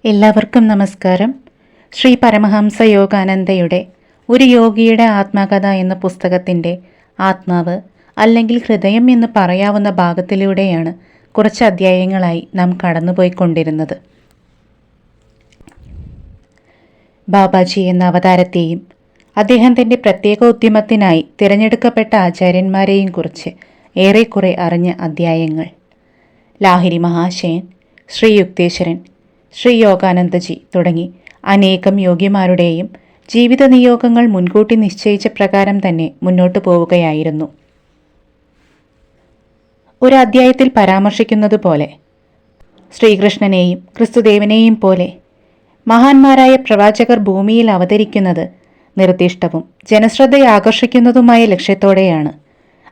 എല്ലാവർക്കും നമസ്കാരം. ശ്രീ പരമഹംസ യോഗാനന്ദയുടെ ഒരു യോഗിയുടെ ആത്മകഥ എന്ന പുസ്തകത്തിൻ്റെ ആത്മാവ് അല്ലെങ്കിൽ ഹൃദയം എന്ന് പറയാവുന്ന ഭാഗത്തിലൂടെയാണ് കുറച്ച് അധ്യായങ്ങളായി നാം കടന്നുപോയിക്കൊണ്ടിരുന്നത്. ബാബാജി എന്ന അവതാരത്തെയും അദ്ദേഹത്തിൻ്റെ പ്രത്യേക ഉദ്യമത്തിനായി തിരഞ്ഞെടുക്കപ്പെട്ട ആചാര്യന്മാരെയും കുറിച്ച് ഏറെക്കുറെ അറിഞ്ഞ അധ്യായങ്ങൾ. ലാഹിരി മഹാശയൻ, ശ്രീ യുക്തേശ്വരൻ, ശ്രീ യോഗാനന്ദജി തുടങ്ങി അനേകം യോഗിമാരുടെയും ജീവിത നിയോഗങ്ങൾ മുൻകൂട്ടി നിശ്ചയിച്ച പ്രകാരം തന്നെ മുന്നോട്ടു പോവുകയായിരുന്നു. ഒരു അധ്യായത്തിൽ പരാമർശിക്കുന്നത് പോലെ ശ്രീകൃഷ്ണനെയും ക്രിസ്തുദേവനെയും പോലെ മഹാന്മാരായ പ്രവാചകർ ഭൂമിയിൽ അവതരിക്കുന്നത് നിർദ്ദിഷ്ടവും ജനശ്രദ്ധയെ ആകർഷിക്കുന്നതുമായ ലക്ഷ്യത്തോടെയാണ്.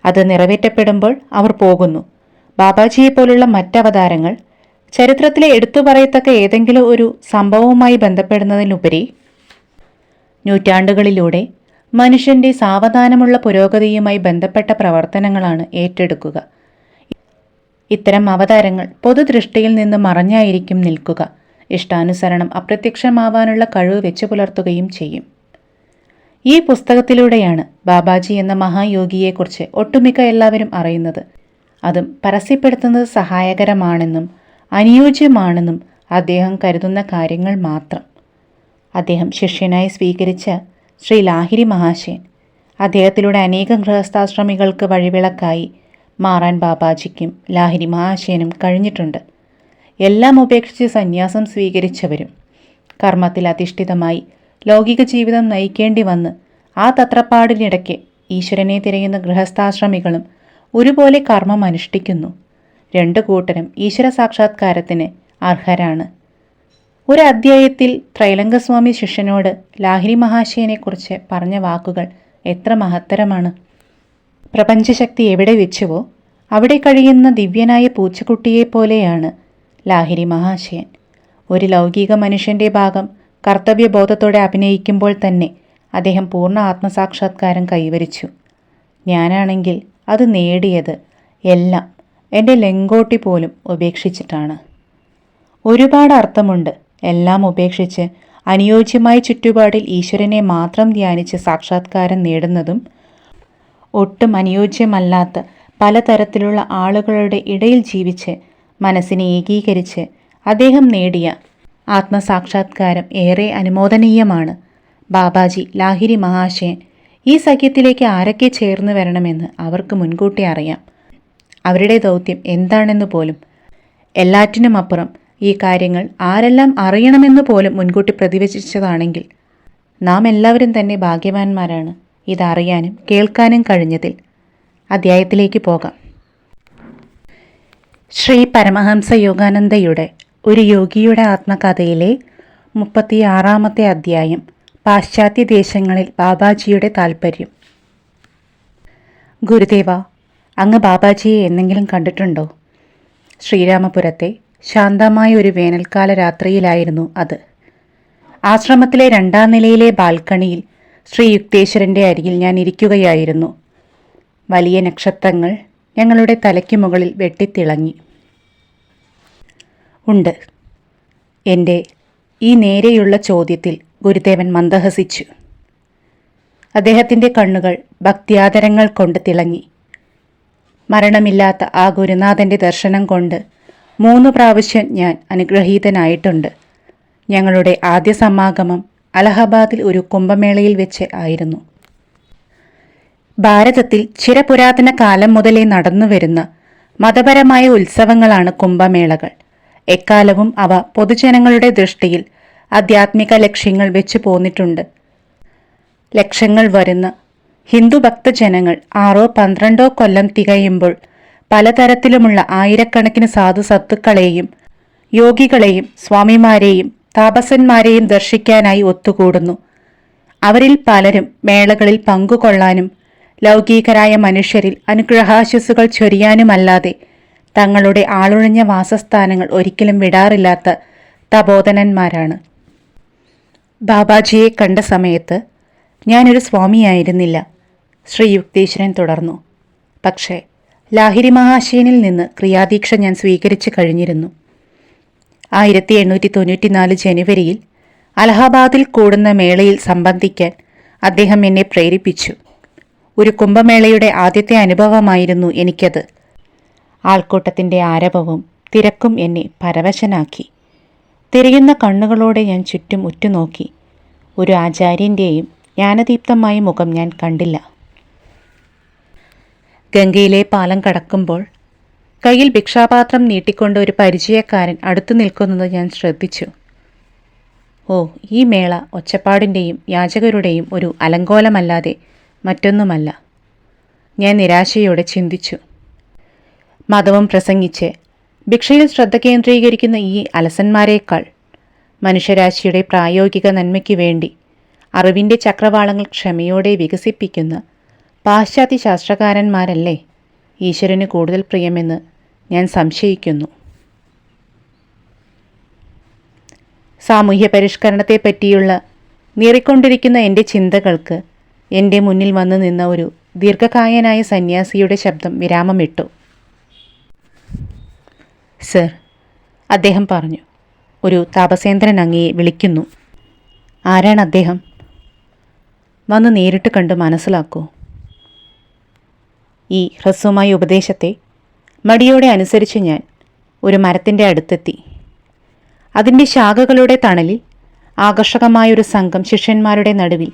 അത് നിറവേറ്റപ്പെടുമ്പോൾ അവർ പോകുന്നു. ബാബാജിയെപ്പോലുള്ള മറ്റവതാരങ്ങൾ ചരിത്രത്തിലെ എടുത്തു പറയത്തക്ക ഏതെങ്കിലും ഒരു സംഭവവുമായി ബന്ധപ്പെടുന്നതിനുപരി നൂറ്റാണ്ടുകളിലൂടെ മനുഷ്യന്റെ സാവധാനമുള്ള പുരോഗതിയുമായി ബന്ധപ്പെട്ട പ്രവർത്തനങ്ങളാണ് ഏറ്റെടുക്കുക. ഇത്തരം അവതാരങ്ങൾ പൊതുദൃഷ്ടിയിൽ നിന്ന് മറഞ്ഞായിരിക്കും നിൽക്കുക. ഇഷ്ടാനുസരണം അപ്രത്യക്ഷമാവാനുള്ള കഴിവ് വെച്ചു പുലർത്തുകയും ചെയ്യും. ഈ പുസ്തകത്തിലൂടെയാണ് ബാബാജി എന്ന മഹായോഗിയെക്കുറിച്ച് ഒട്ടുമിക്ക എല്ലാവരും അറിയുന്നത്. അതും പരസ്യപ്പെടുത്തുന്നത് സഹായകരമാണെന്നും അനുയോജ്യമാണെന്നും അദ്ദേഹം കരുതുന്ന കാര്യങ്ങൾ മാത്രം. അദ്ദേഹം ശിഷ്യനായി സ്വീകരിച്ച ശ്രീ ലാഹിരി മഹാശയൻ, അദ്ദേഹത്തിലൂടെ അനേകം ഗൃഹസ്ഥാശ്രമികൾക്ക് വഴിവിളക്കായി മാറാൻ ബാബാജിക്കും ലാഹിരി മഹാശയനും കഴിഞ്ഞിട്ടുണ്ട്. എല്ലാം ഉപേക്ഷിച്ച് സന്യാസം സ്വീകരിച്ചവരും കർമ്മത്തിൽ അധിഷ്ഠിതമായി ലൗകിക ജീവിതം നയിക്കേണ്ടി വന്ന് ആ തത്രപ്പാടിനിടയ്ക്ക് ഈശ്വരനെ തിരയുന്ന ഗൃഹസ്ഥാശ്രമികളും ഒരുപോലെ കർമ്മം അനുഷ്ഠിക്കുന്നു. രണ്ടു കൂട്ടരും ഈശ്വര സാക്ഷാത്കാരത്തിന് അർഹരാണ്. ഒരു അധ്യായത്തിൽ ത്രൈലംഗസ്വാമി ശിഷ്യനോട് ലാഹിരി മഹാശയനെക്കുറിച്ച് പറഞ്ഞ വാക്കുകൾ എത്ര മഹത്തരമാണ്. പ്രപഞ്ചശക്തി എവിടെ വെച്ചുവോ അവിടെ കഴിയുന്ന ദിവ്യനായ പൂച്ചക്കുട്ടിയെപ്പോലെയാണ് ലാഹിരി മഹാശയൻ. ഒരു ലൗകിക മനുഷ്യൻ്റെ ഭാഗം കർത്തവ്യബോധത്തോടെ അഭിനയിക്കുമ്പോൾ തന്നെ അദ്ദേഹം പൂർണ്ണ ആത്മസാക്ഷാത്കാരം കൈവരിച്ചു. ഞാനാണെങ്കിൽ അത് നേടിയത് എല്ലാം എൻ്റെ ലെങ്കോട്ടി പോലും ഉപേക്ഷിച്ചിട്ടാണ്. ഒരുപാട് അർത്ഥമുണ്ട്. എല്ലാം ഉപേക്ഷിച്ച് അനുയോജ്യമായ ചുറ്റുപാടിൽ ഈശ്വരനെ മാത്രം ധ്യാനിച്ച് സാക്ഷാത്കാരം നേടുന്നതും ഒട്ടും അനുയോജ്യമല്ലാത്ത പലതരത്തിലുള്ള ആളുകളുടെ ഇടയിൽ ജീവിച്ച് മനസ്സിനെ ഏകീകരിച്ച് അദ്ദേഹം നേടിയ ആത്മസാക്ഷാത്കാരം ഏറെ അനുമോദനീയമാണ്. ബാബാജി, ലാഹിരി മഹാശയൻ ഈ സഖ്യത്തിലേക്ക് ആരൊക്കെ ചേർന്ന് വരണമെന്ന് അവർക്ക് മുൻകൂട്ടി അറിയാം. അവരുടെ ദൗത്യം എന്താണെന്ന് പോലും. എല്ലാറ്റിനുമപ്പുറം ഈ കാര്യങ്ങൾ ആരെല്ലാം അറിയണമെന്ന് പോലും മുൻകൂട്ടി പ്രതിവചിച്ചതാണെങ്കിൽ നാം എല്ലാവരും തന്നെ ഭാഗ്യവാന്മാരാണ് ഇതറിയാനും കേൾക്കാനും കഴിഞ്ഞതിൽ. അധ്യായത്തിലേക്ക് പോകാം. ശ്രീ പരമഹംസ യോഗാനന്ദയുടെ ഒരു യോഗിയുടെ ആത്മകഥയിലെ 36-ാമത്തെ അധ്യായം. പാശ്ചാത്യ ദേശങ്ങളിൽ ബാബാജിയുടെ താൽപ്പര്യം. ഗുരുദേവ, അങ്ങ് ബാബാജിയെ എന്നെങ്കിലും കണ്ടിട്ടുണ്ടോ? ശ്രീരാമപുരത്തെ ശാന്തമായ ഒരു വേനൽക്കാല രാത്രിയിലായിരുന്നു അത്. ആശ്രമത്തിലെ 2ാം നിലയിലെ ബാൽക്കണിയിൽ ശ്രീ യുക്തേശ്വരൻ്റെ അരികിൽ ഞാൻ ഇരിക്കുകയായിരുന്നു. വലിയ നക്ഷത്രങ്ങൾ ഞങ്ങളുടെ തലയ്ക്ക് മുകളിൽ വെട്ടിത്തിളങ്ങി. ഉണ്ട്. എൻ്റെ ഈ നേരെയുള്ള ചോദ്യത്തിൽ ഗുരുദേവൻ മന്ദഹസിച്ചു. അദ്ദേഹത്തിൻ്റെ കണ്ണുകൾ ഭക്ത്യാദരങ്ങൾ കൊണ്ട് തിളങ്ങി. മരണമില്ലാത്ത ആ ഗുരുനാഥൻ്റെ ദർശനം കൊണ്ട് 3 പ്രാവശ്യം ഞാൻ അനുഗ്രഹീതനായിട്ടുണ്ട്. ഞങ്ങളുടെ ആദ്യ സമാഗമം അലഹബാദിൽ ഒരു കുംഭമേളയിൽ വെച്ച് ആയിരുന്നു. ഭാരതത്തിൽ ചിരപുരാതന കാലം മുതലേ നടന്നുവരുന്ന മതപരമായ ഉത്സവങ്ങളാണ് കുംഭമേളകൾ. എക്കാലവും അവ പൊതുജനങ്ങളുടെ ദൃഷ്ടിയിൽ ആധ്യാത്മിക ലക്ഷ്യങ്ങൾ വെച്ചു പോന്നിട്ടുണ്ട്. ലക്ഷങ്ങൾ വരുന്ന ഹിന്ദു ഭക്തജനങ്ങൾ 6-12 കൊല്ലം തികയുമ്പോൾ പലതരത്തിലുമുള്ള ആയിരക്കണക്കിന് സാധുസത്തുക്കളെയും യോഗികളെയും സ്വാമിമാരെയും താപസന്മാരെയും ദർശിക്കാനായി ഒത്തുകൂടുന്നു. അവരിൽ പലരും മേളകളിൽ പങ്കുകൊള്ളാനും ലൗകികരായ മനുഷ്യരിൽ അനുഗ്രഹാശിസുകൾ ചൊരിയാനുമല്ലാതെ തങ്ങളുടെ ആളൊഴിഞ്ഞ വാസസ്ഥാനങ്ങൾ ഒരിക്കലും വിടാറില്ലാത്ത തപോധനന്മാരാണ്. ബാബാജിയെ കണ്ട സമയത്ത് ഞാനൊരു സ്വാമിയായിരുന്നില്ല. ശ്രീ യുക്തേശ്വരൻ തുടർന്നു. പക്ഷേ ലാഹിരി മഹാശയനിൽ നിന്ന് ക്രിയാദീക്ഷ ഞാൻ സ്വീകരിച്ചു കഴിഞ്ഞിരുന്നു. 1894 ജനുവരിയിൽ അലഹബാദിൽ കൂടുന്ന മേളയിൽ സംബന്ധിക്കാൻ അദ്ദേഹം എന്നെ പ്രേരിപ്പിച്ചു. ഒരു കുംഭമേളയുടെ ആദ്യത്തെ അനുഭവമായിരുന്നു എനിക്കത്. ആൾക്കൂട്ടത്തിൻ്റെ ആരവവും തിരക്കും എന്നെ പരവശനാക്കി. തിരയുന്ന കണ്ണുകളോടെ ഞാൻ ചുറ്റും ഉറ്റുനോക്കി. ഒരു ആചാര്യൻ്റെയും ജ്ഞാനദീപ്തമായ മുഖം ഞാൻ കണ്ടില്ല. ഗംഗയിലെ പാലം കടക്കുമ്പോൾ കയ്യിൽ ഭിക്ഷാപാത്രം നീട്ടിക്കൊണ്ട് ഒരു പരിചയക്കാരൻ അടുത്തു നിൽക്കുന്നത് ഞാൻ ശ്രദ്ധിച്ചു. ഓ, ഈ മേള ഒച്ചപ്പാടിൻ്റെയും യാചകരുടെയും ഒരു അലങ്കോലമല്ലാതെ മറ്റൊന്നുമല്ല. ഞാൻ നിരാശയോടെ ചിന്തിച്ചു. മതവും പ്രസംഗിച്ച് ഭിക്ഷയിൽ ശ്രദ്ധ കേന്ദ്രീകരിക്കുന്ന ഈ അലസന്മാരേക്കാൾ മനുഷ്യരാശിയുടെ പ്രായോഗിക നന്മയ്ക്ക് വേണ്ടി അറിവിൻ്റെ ചക്രവാളങ്ങൾ ക്ഷമയോടെ വികസിപ്പിക്കുന്ന പാശ്ചാത്യ ശാസ്ത്രകാരന്മാരല്ലേ ഈശ്വരന് കൂടുതൽ പ്രിയമെന്ന് ഞാൻ സംശയിക്കുന്നു. സാമൂഹ്യ പരിഷ്കരണത്തെപ്പറ്റിയുള്ള നീറിക്കൊണ്ടിരിക്കുന്ന എൻ്റെ ചിന്തകൾക്ക് എൻ്റെ മുന്നിൽ വന്നു നിന്ന ഒരു ദീർഘകായനായ സന്യാസിയുടെ ശബ്ദം വിരാമമിട്ടു. സർ, അദ്ദേഹം പറഞ്ഞു, ഒരു താപസേന്ദ്രൻ അങ്ങയെ വിളിക്കുന്നു. ആരാണ് അദ്ദേഹം? വന്ന് നേരിട്ട് കണ്ട് മനസ്സിലാക്കൂ. ഈ ഹ്രസ്വമായ ഉപദേശത്തെ മടിയോടെ അനുസരിച്ച് ഞാൻ ഒരു മരത്തിൻ്റെ അടുത്തെത്തി. അതിൻ്റെ ശാഖകളുടെ തണലിൽ ആകർഷകമായൊരു സംഘം ശിഷ്യന്മാരുടെ നടുവിൽ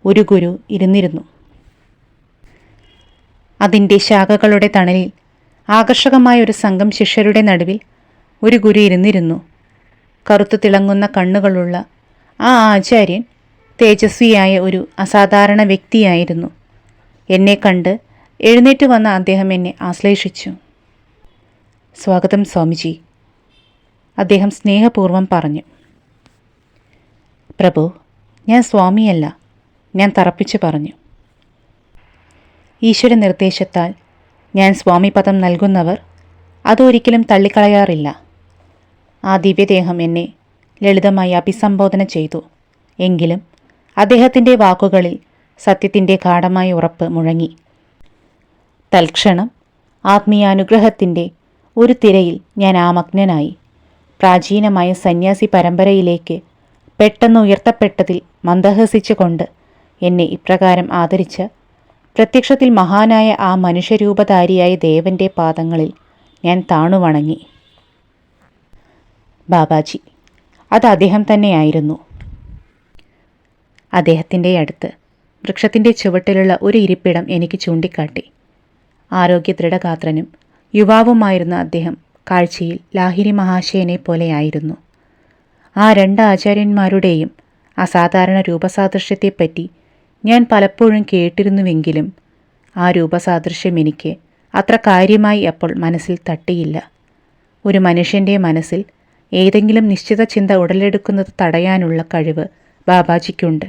ഒരു ഗുരു ഇരുന്നിരുന്നു. അതിൻ്റെ ശാഖകളുടെ തണലിൽ ആകർഷകമായൊരു സംഘം ശിഷ്യരുടെ നടുവിൽ ഒരു ഗുരു ഇരുന്നിരുന്നു. കറുത്തു തിളങ്ങുന്ന കണ്ണുകളുള്ള ആ ആചാര്യൻ തേജസ്വിയായ ഒരു അസാധാരണ വ്യക്തിയായിരുന്നു. എന്നെ കണ്ട് എഴുന്നേറ്റ് വന്ന അദ്ദേഹം എന്നെ ആശ്ലേഷിച്ചു. സ്വാഗതം സ്വാമിജി, അദ്ദേഹം സ്നേഹപൂർവ്വം പറഞ്ഞു. പ്രഭു, ഞാൻ സ്വാമിയല്ല, ഞാൻ തറപ്പിച്ചു പറഞ്ഞു. ഈശ്വര നിർദ്ദേശത്താൽ ഞാൻ സ്വാമിപദം നൽകുന്നവർ അതൊരിക്കലും തള്ളിക്കളയാറില്ല. ആ ദിവ്യദേഹം എന്നെ ലളിതമായി അഭിസംബോധന ചെയ്തു. എങ്കിലും അദ്ദേഹത്തിൻ്റെ വാക്കുകളിൽ സത്യത്തിൻ്റെ ഗാഢമായ ഉറപ്പ് മുഴങ്ങി. തൽക്ഷണം ആത്മീയാനുഗ്രഹത്തിൻ്റെ ഒരു തിരയിൽ ഞാൻ ആമഗ്നനായി. പ്രാചീനമായ സന്യാസി പരമ്പരയിലേക്ക് പെട്ടെന്ന് ഉയർത്തപ്പെട്ടതിൽ മന്ദഹസിച്ചുകൊണ്ട് എന്നെ ഇപ്രകാരം ആദരിച്ച പ്രത്യക്ഷത്തിൽ മഹാനായ ആ മനുഷ്യരൂപധാരിയായ ദേവൻ്റെ പാദങ്ങളിൽ ഞാൻ താണുവണങ്ങി. ബാബാജി, അത് അദ്ദേഹം തന്നെയായിരുന്നു. അദ്ദേഹത്തിൻ്റെ അടുത്ത് വൃക്ഷത്തിൻ്റെ ചുവട്ടിലുള്ള ഒരു ഇരിപ്പിടം എനിക്ക് ചൂണ്ടിക്കാട്ടി. ആരോഗ്യ ദൃഢഗാത്രനും യുവാവുമായിരുന്ന അദ്ദേഹം കാഴ്ചയിൽ ലാഹിരി മഹാശയനെ പോലെയായിരുന്നു. ആ രണ്ട് ആചാര്യന്മാരുടെയും അസാധാരണ രൂപസാദൃശ്യത്തെപ്പറ്റി ഞാൻ പലപ്പോഴും കേട്ടിരുന്നുവെങ്കിലും ആ രൂപസാദൃശ്യം എനിക്ക് അത്ര കാര്യമായി അപ്പോൾ മനസ്സിൽ തട്ടിയില്ല. ഒരു മനുഷ്യൻ്റെ മനസ്സിൽ ഏതെങ്കിലും നിശ്ചിത ചിന്ത ഉടലെടുക്കുന്നത് തടയാനുള്ള കഴിവ് ബാബാജിക്കുണ്ട്.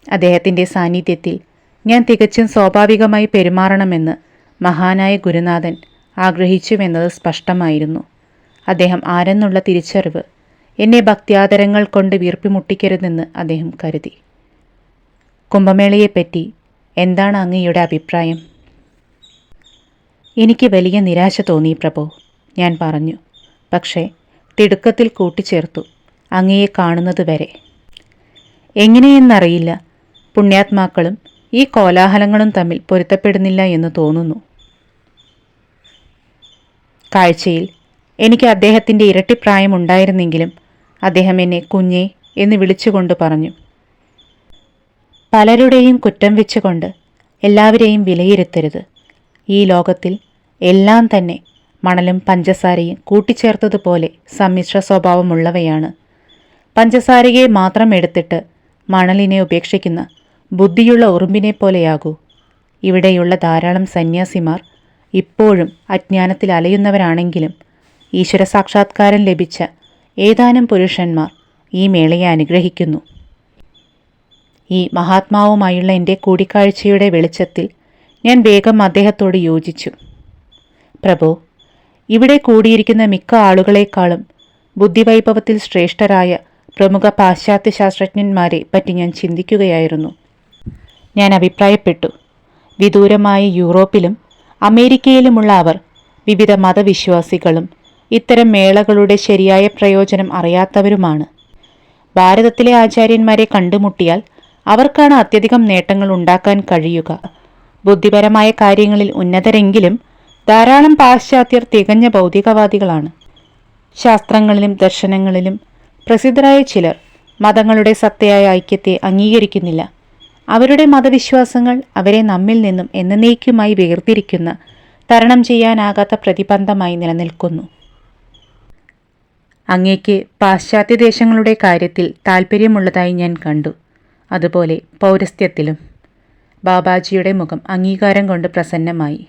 അദ്ദേഹത്തിൻ്റെ സാന്നിധ്യത്തിൽ ഞാൻ തികച്ചും സ്വാഭാവികമായി പെരുമാറണമെന്ന് മഹാനായ ഗുരുനാഥൻ ആഗ്രഹിച്ചുവെന്നത് സ്പഷ്ടമായിരുന്നു. അദ്ദേഹം ആരെന്നുള്ള തിരിച്ചറിവ് എന്നെ ഭക്ത്യാദരങ്ങൾ കൊണ്ട് വീർപ്പിമുട്ടിക്കരുതെന്ന് അദ്ദേഹം കരുതി. കുംഭമേളയെപ്പറ്റി എന്താണ് അങ്ങയുടെ അഭിപ്രായം? എനിക്ക് വലിയ നിരാശ തോന്നി പ്രഭു, ഞാൻ പറഞ്ഞു. പക്ഷേ തിടുക്കത്തിൽ കൂട്ടിച്ചേർത്തു, അങ്ങയെ കാണുന്നത് വരെ. എങ്ങനെയെന്നറിയില്ല, പുണ്യാത്മാക്കളും ഈ കോലാഹലങ്ങളും തമ്മിൽ പൊരുത്തപ്പെടുന്നില്ല എന്ന് തോന്നുന്നു. കാഴ്ചയിൽ എനിക്ക് അദ്ദേഹത്തിൻ്റെ ഇരട്ടിപ്രായമുണ്ടായിരുന്നെങ്കിലും അദ്ദേഹം എന്നെ കുഞ്ഞേ എന്ന് വിളിച്ചുകൊണ്ട് പറഞ്ഞു. പലരുടെയും കുറ്റം വെച്ചുകൊണ്ട് എല്ലാവരെയും വിലയിരുത്തരുത്. ഈ ലോകത്തിൽ എല്ലാം തന്നെ മണലും പഞ്ചസാരയും കൂട്ടിച്ചേർത്തതുപോലെ സമ്മിശ്ര സ്വഭാവമുള്ളവയാണ്. പഞ്ചസാരയെ മാത്രം എടുത്തിട്ട് മണലിനെ ഉപേക്ഷിക്കുന്ന ബുദ്ധിയുള്ള ഉറുമ്പിനെ പോലെയാകൂ. ഇവിടെയുള്ള ധാരാളം സന്യാസിമാർ ഇപ്പോഴും അജ്ഞാനത്തിൽ അലയുന്നവരാണെങ്കിലും ഈശ്വര സാക്ഷാത്കാരം ലഭിച്ച ഏതാനും പുരുഷന്മാർ ഈ മേളയെ അനുഗ്രഹിക്കുന്നു. ഈ മഹാത്മാവുമായുള്ള എൻ്റെ കൂടിക്കാഴ്ചയുടെ വെളിച്ചത്തിൽ ഞാൻ വേഗം അദ്ദേഹത്തോട് യോജിച്ചു. പ്രഭു, ഇവിടെ കൂടിയിരിക്കുന്ന മിക്ക ആളുകളെക്കാളും ബുദ്ധിവൈഭവത്തിൽ ശ്രേഷ്ഠരായ പ്രമുഖ പാശ്ചാത്യ ശാസ്ത്രജ്ഞന്മാരെ പറ്റി ഞാൻ ചിന്തിക്കുകയായിരുന്നു. ഞാൻ അഭിപ്രായപ്പെട്ടു. വിദൂരമായ യൂറോപ്പിലും അമേരിക്കയിലുമുള്ള അവർ വിവിധ മതവിശ്വാസികളും ഇത്തരം മേളകളുടെ ശരിയായ പ്രയോജനം അറിയാത്തവരുമാണ്. ഭാരതത്തിലെ ആചാര്യന്മാരെ കണ്ടുമുട്ടിയാൽ അവർക്കാണ് അത്യധികം നേട്ടങ്ങൾ ഉണ്ടാക്കാൻ കഴിയുക. ബുദ്ധിപരമായ കാര്യങ്ങളിൽ ഉന്നതരെങ്കിലും ധാരാളം പാശ്ചാത്യർ തികഞ്ഞ ഭൗതികവാദികളാണ്. ശാസ്ത്രങ്ങളിലും ദർശനങ്ങളിലും പ്രസിദ്ധരായ ചിലർ മതങ്ങളുടെ സത്തയായ ഐക്യത്തെ അംഗീകരിക്കുന്നില്ല. അവരുടെ മതവിശ്വാസങ്ങൾ അവരെ നമ്മിൽ നിന്നും എന്നേക്കുമായി വേർതിരിക്കുന്ന, തരണം ചെയ്യാനാകാത്ത പ്രതിബന്ധമായി നിലനിൽക്കുന്നു. അങ്ങേക്ക് പാശ്ചാത്യ ദേശങ്ങളുടെ കാര്യത്തിൽ താൽപ്പര്യമുള്ളതായി ഞാൻ കണ്ടു. അതുപോലെ പൗരസ്ത്യത്തിലും. ബാബാജിയുടെ മുഖം അംഗീകാരം കൊണ്ട് പ്രസന്നമായി.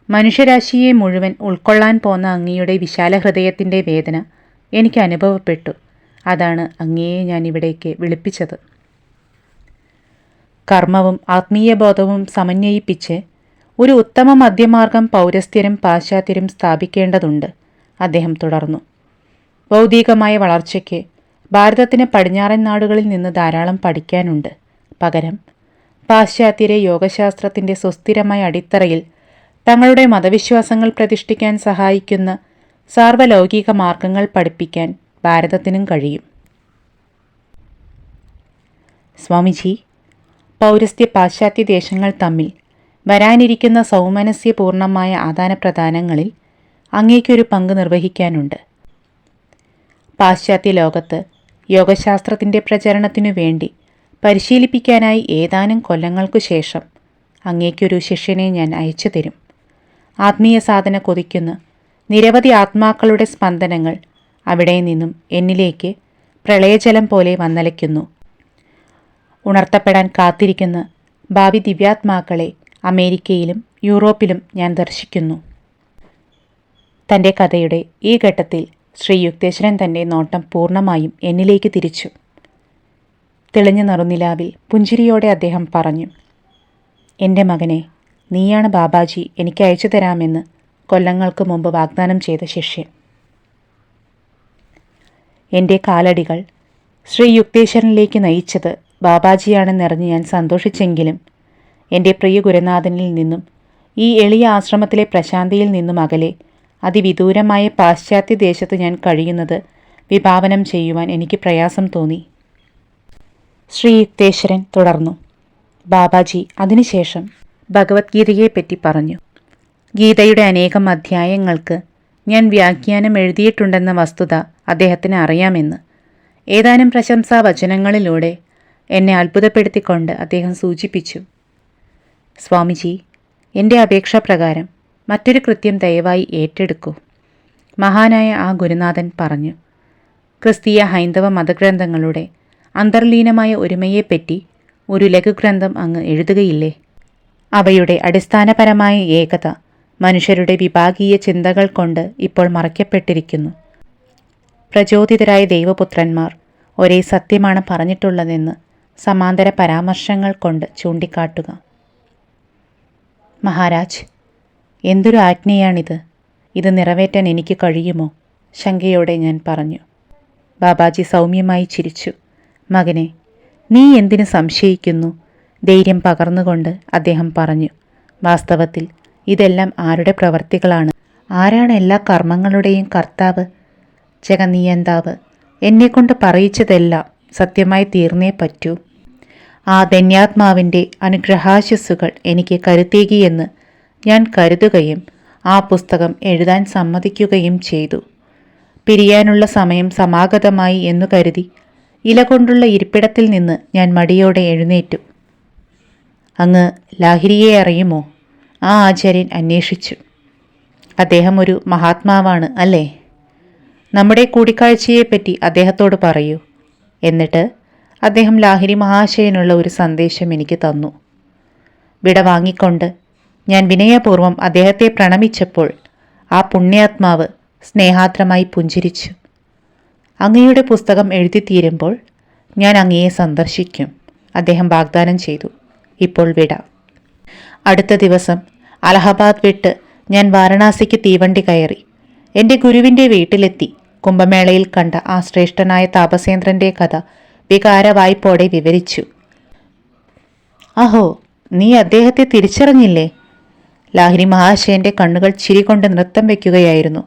മനുഷ്യരാശിയെ മുഴുവൻ ഉൾക്കൊള്ളാൻ പോന്ന അങ്ങയുടെ വിശാല ഹൃദയത്തിൻ്റെ വേദന എനിക്ക് അനുഭവപ്പെട്ടു. അതാണ് അങ്ങയെ ഞാൻ ഇവിടേക്ക് വിളിപ്പിച്ചത്. കർമ്മവും ആത്മീയബോധവും സമന്വയിപ്പിച്ച് ഒരു ഉത്തമ മധ്യമാർഗം പൗരസ്ത്യരും പാശ്ചാത്യരും സ്ഥാപിക്കേണ്ടതുണ്ട്, അദ്ദേഹം തുടർന്നു. ഭൗതികമായ വളർച്ചയ്ക്ക് ഭാരതത്തിന് പടിഞ്ഞാറൻ നാടുകളിൽ നിന്ന് ധാരാളം പഠിക്കാനുണ്ട്. പകരം പാശ്ചാത്യരെ യോഗശാസ്ത്രത്തിൻ്റെ സുസ്ഥിരമായ അടിത്തറയിൽ തങ്ങളുടെ മതവിശ്വാസങ്ങൾ പ്രതിഷ്ഠിക്കാൻ സഹായിക്കുന്ന സാർവലൗകിക മാർഗങ്ങൾ പഠിപ്പിക്കാൻ ഭാരതത്തിനും കഴിയും. സ്വാമിജി, പൗരസ്ത്യ പാശ്ചാത്യ ദേശങ്ങൾ തമ്മിൽ വരാനിരിക്കുന്ന സൗമനസ്യപൂർണമായ ആദാനപ്രദാനങ്ങളിൽ അങ്ങേക്കൊരു പങ്ക് നിർവഹിക്കാനുണ്ട്. പാശ്ചാത്യ ലോകത്ത് യോഗശാസ്ത്രത്തിൻ്റെ പ്രചരണത്തിനു വേണ്ടി പരിശീലിപ്പിക്കാനായി ഏതാനും കൊല്ലങ്ങൾക്കു ശേഷം അങ്ങേക്കൊരു ശിഷ്യനെ ഞാൻ അയച്ചു തരും. ആത്മീയ സാധന കൊതിക്കുന്ന നിരവധി ആത്മാക്കളുടെ സ്പന്ദനങ്ങൾ അവിടെ നിന്നും എന്നിലേക്ക് പ്രളയജലം പോലെ വന്നലയ്ക്കുന്നു. ഉണർത്തപ്പെടാൻ കാത്തിരിക്കുന്ന ഭാവി ദിവ്യാത്മാക്കളെ അമേരിക്കയിലും യൂറോപ്പിലും ഞാൻ ദർശിക്കുന്നു. തൻ്റെ കഥയുടെ ഈ ഘട്ടത്തിൽ ശ്രീ യുക്തേശ്വരൻ തൻ്റെ നോട്ടം പൂർണ്ണമായും എന്നിലേക്ക് തിരിച്ചു. തെളിഞ്ഞ നറുനിലാവിൽ പുഞ്ചിരിയോടെ അദ്ദേഹം പറഞ്ഞു, എൻ്റെ മകനെ, നീയാണ് ബാബാജി എനിക്ക് അയച്ചു തരാമെന്ന് കൊല്ലങ്ങൾക്ക് മുമ്പ് വാഗ്ദാനം ചെയ്ത ശിഷ്യൻ. എൻ്റെ കാലടികൾ ശ്രീ യുക്തേശ്വരനിലേക്ക് നയിച്ചത് ബാബാജിയാണെന്നറിഞ്ഞ് ഞാൻ സന്തോഷിച്ചെങ്കിലും എൻ്റെ പ്രിയ ഗുരുനാഥനിൽ നിന്നും ഈ എളിയ ആശ്രമത്തിലെ പ്രശാന്തിയിൽ നിന്നും അകലെ അതിവിദൂരമായ പാശ്ചാത്യ ദേശത്ത് ഞാൻ കഴിയുന്നത് വിഭാവനം ചെയ്യുവാൻ എനിക്ക് പ്രയാസം തോന്നി. ശ്രീ യുക്തേശ്വരൻ തുടർന്നു. ബാബാജി അതിനുശേഷം ഭഗവത്ഗീതയെപ്പറ്റി പറഞ്ഞു. ഗീതയുടെ അനേകം അധ്യായങ്ങൾക്ക് ഞാൻ വ്യാഖ്യാനം എഴുതിയിട്ടുണ്ടെന്ന വസ്തുത അദ്ദേഹത്തിന് അറിയാമെന്ന് ഏതാനും പ്രശംസാ വചനങ്ങളിലൂടെ എന്നെ അത്ഭുതപ്പെടുത്തിക്കൊണ്ട് അദ്ദേഹം സൂചിപ്പിച്ചു. സ്വാമിജി, എൻ്റെ അപേക്ഷ പ്രകാരം മറ്റൊരു കൃത്യം ദയവായി ഏറ്റെടുക്കൂ, മഹാനായ ആ ഗുരുനാഥൻ പറഞ്ഞു. ക്രിസ്തീയ ഹൈന്ദവ മതഗ്രന്ഥങ്ങളുടെ അന്തർലീനമായ ഒരുമയെപ്പറ്റി ഒരു ലഘുഗ്രന്ഥം അങ്ങ് എഴുതുകയില്ലേ? അവയുടെ അടിസ്ഥാനപരമായ ഏകത മനുഷ്യരുടെ വിഭാഗീയ ചിന്തകൾ കൊണ്ട് ഇപ്പോൾ മറയ്ക്കപ്പെട്ടിരിക്കുന്നു. പ്രചോദിതരായ ദൈവപുത്രന്മാർ ഒരേ സത്യമാണ് പറഞ്ഞിട്ടുള്ളതെന്ന് സമാന്തര പരാമർശങ്ങൾ കൊണ്ട് ചൂണ്ടിക്കാട്ടുക. മഹാരാജ്, എന്തൊരു ആജ്ഞയാണിത്! ഇത് നിറവേറ്റാൻ എനിക്ക് കഴിയുമോ? ശങ്കയോടെ ഞാൻ പറഞ്ഞു. ബാബാജി സൗമ്യമായി ചിരിച്ചു. മകനെ, നീ എന്തിനു സംശയിക്കുന്നു? ധൈര്യം പകർന്നുകൊണ്ട് അദ്ദേഹം പറഞ്ഞു. വാസ്തവത്തിൽ ഇതെല്ലാം ആരുടെ പ്രവർത്തികളാണ്? ആരാണ് എല്ലാ കർമ്മങ്ങളുടെയും കർത്താവ്? ജഗന്നിയന്താവ് എന്നെക്കൊണ്ട് പറയിച്ചതെല്ലാം സത്യമായി തീർന്നേ പറ്റൂ. ആ ധന്യാത്മാവിൻ്റെ അനുഗ്രഹാശസ്സുകൾ എനിക്ക് കരുത്തേകിയെന്ന് ഞാൻ കരുതുകയും ആ പുസ്തകം എഴുതാൻ സമ്മതിക്കുകയും ചെയ്തു. പിരിയാനുള്ള സമയം സമാഗതമായി എന്നു കരുതി ഇല കൊണ്ടുള്ള ഇരിപ്പിടത്തിൽ നിന്ന് ഞാൻ മടിയോടെ എഴുന്നേറ്റു. അങ്ങ് ലാഹിരിയെ അറിയുമോ? ആ ആചാര്യൻ അന്വേഷിച്ചു. അദ്ദേഹം ഒരു മഹാത്മാവാണ് അല്ലേ? നമ്മുടെ കൂടിക്കാഴ്ചയെപ്പറ്റി അദ്ദേഹത്തോട് പറയൂ. എന്നിട്ട് അദ്ദേഹം ലാഹിരി മഹാശയനുള്ള ഒരു സന്ദേശം എനിക്ക് തന്നു. വിട വാങ്ങിക്കൊണ്ട് ഞാൻ വിനയപൂർവ്വം അദ്ദേഹത്തെ പ്രണമിച്ചപ്പോൾ ആ പുണ്യാത്മാവ് സ്നേഹാദ്രമായി പുഞ്ചിരിച്ചു. അങ്ങയുടെ പുസ്തകം എഴുതിത്തീരുമ്പോൾ ഞാൻ അങ്ങയെ സന്ദർശിക്കും, അദ്ദേഹം വാഗ്ദാനം ചെയ്തു. ഇപ്പോൾ വിട. അടുത്ത ദിവസം അലഹബാദ് വിട്ട് ഞാൻ വാരണാസിക്ക് തീവണ്ടി കയറി. എൻ്റെ ഗുരുവിൻ്റെ വീട്ടിലെത്തി കുംഭമേളയിൽ കണ്ട ആ ശ്രേഷ്ഠനായ താപസേന്ദ്രൻ്റെ കഥ വികാരവായ്പോടെ വിവരിച്ചു. അഹോ, നീ അദ്ദേഹത്തെ തിരിച്ചറിഞ്ഞില്ലേ? ലാഹിരി മഹാശയൻ്റെ കണ്ണുകൾ ചിരി കൊണ്ട് നൃത്തം വയ്ക്കുകയായിരുന്നു.